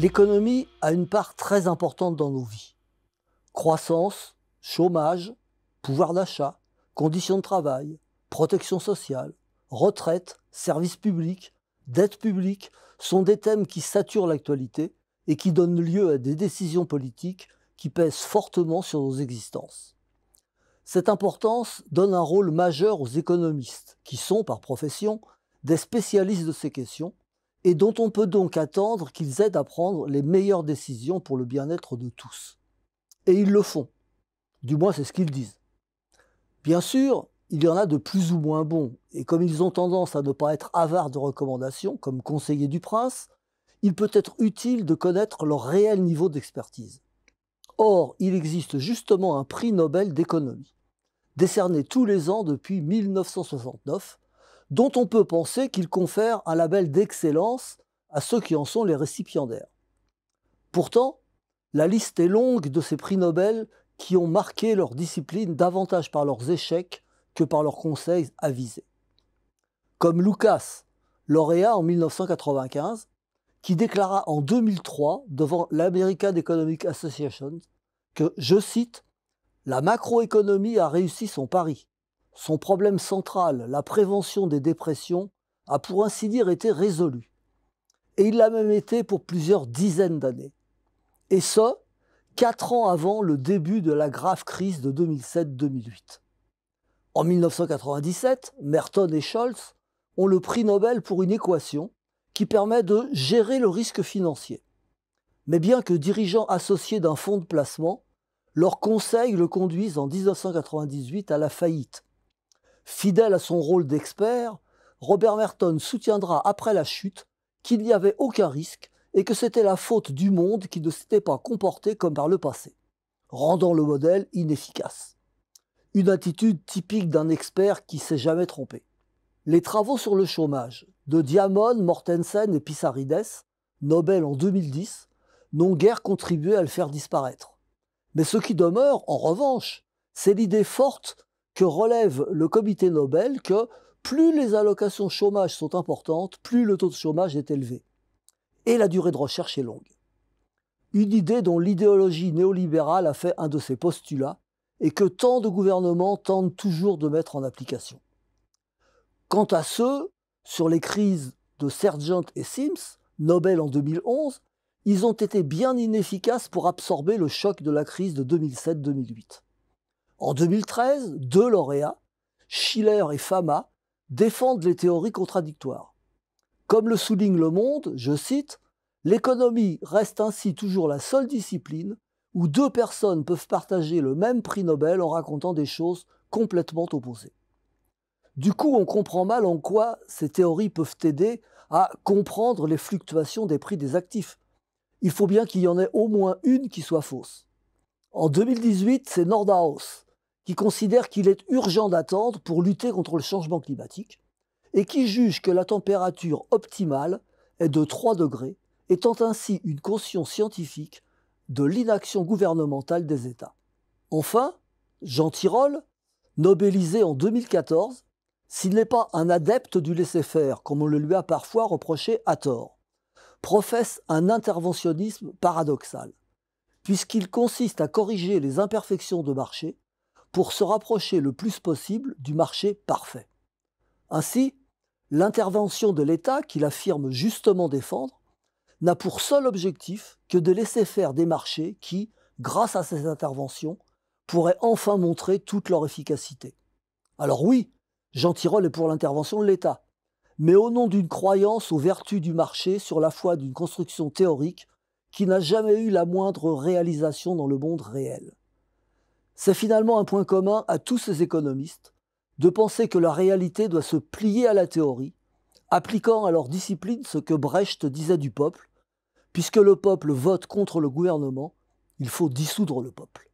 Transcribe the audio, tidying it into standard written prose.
L'économie a une part très importante dans nos vies. Croissance, chômage, pouvoir d'achat, conditions de travail, protection sociale, retraite, services publics, dette publique sont des thèmes qui saturent l'actualité et qui donnent lieu à des décisions politiques qui pèsent fortement sur nos existences. Cette importance donne un rôle majeur aux économistes, qui sont, par profession, des spécialistes de ces questions, et dont on peut donc attendre qu'ils aident à prendre les meilleures décisions pour le bien-être de tous. Et ils le font. Du moins, c'est ce qu'ils disent. Bien sûr, il y en a de plus ou moins bons, et comme ils ont tendance à ne pas être avares de recommandations, comme conseiller du prince, il peut être utile de connaître leur réel niveau d'expertise. Or, il existe justement un prix Nobel d'économie, décerné tous les ans depuis 1969, dont on peut penser qu'il confère un label d'excellence à ceux qui en sont les récipiendaires. Pourtant, la liste est longue de ces prix Nobel qui ont marqué leur discipline davantage par leurs échecs que par leurs conseils avisés. Comme Lucas, lauréat en 1995, qui déclara en 2003 devant l'American Economic Association que, je cite, « La macroéconomie a réussi son pari. Son problème central, la prévention des dépressions, a pour ainsi dire été résolu. Et il l'a même été pour plusieurs dizaines d'années. Et ce, 4 ans avant le début de la grave crise de 2007-2008. En 1997, Merton et Scholz ont le prix Nobel pour une équation qui permet de gérer le risque financier. Mais bien que dirigeants associés d'un fonds de placement, leurs conseils le conduisent en 1998 à la faillite. Fidèle à son rôle d'expert, Robert Merton soutiendra après la chute qu'il n'y avait aucun risque et que c'était la faute du monde qui ne s'était pas comporté comme par le passé, rendant le modèle inefficace. Une attitude typique d'un expert qui ne s'est jamais trompé. Les travaux sur le chômage de Diamond, Mortensen et Pissarides, Nobel en 2010, n'ont guère contribué à le faire disparaître. Mais ce qui demeure, en revanche, c'est l'idée forte que relève le comité Nobel que plus les allocations chômage sont importantes, plus le taux de chômage est élevé. Et la durée de recherche est longue. Une idée dont l'idéologie néolibérale a fait un de ses postulats et que tant de gouvernements tentent toujours de mettre en application. Quant à ceux sur les crises de Sargent et Sims, Nobel en 2011, ils ont été bien inefficaces pour absorber le choc de la crise de 2007-2008. En 2013, 2 lauréats, Schiller et Fama, défendent les théories contradictoires. Comme le souligne Le Monde, je cite, « L'économie reste ainsi toujours la seule discipline où 2 personnes peuvent partager le même prix Nobel en racontant des choses complètement opposées. » Du coup, on comprend mal en quoi ces théories peuvent aider à comprendre les fluctuations des prix des actifs. Il faut bien qu'il y en ait au moins une qui soit fausse. En 2018, c'est Nordhaus qui considère qu'il est urgent d'attendre pour lutter contre le changement climatique et qui juge que la température optimale est de 3 degrés, étant ainsi une caution scientifique de l'inaction gouvernementale des États. Enfin, Jean Tirole, nobelisé en 2014, s'il n'est pas un adepte du laisser-faire, comme on le lui a parfois reproché à tort, professe un interventionnisme paradoxal, puisqu'il consiste à corriger les imperfections de marché pour se rapprocher le plus possible du marché parfait. Ainsi, l'intervention de l'État, qu'il affirme justement défendre, n'a pour seul objectif que de laisser faire des marchés qui, grâce à ces interventions, pourraient enfin montrer toute leur efficacité. Alors oui, Jean Tirole est pour l'intervention de l'État, mais au nom d'une croyance aux vertus du marché sur la foi d'une construction théorique qui n'a jamais eu la moindre réalisation dans le monde réel. C'est finalement un point commun à tous ces économistes de penser que la réalité doit se plier à la théorie, appliquant à leur discipline ce que Brecht disait du peuple, puisque le peuple vote contre le gouvernement, il faut dissoudre le peuple.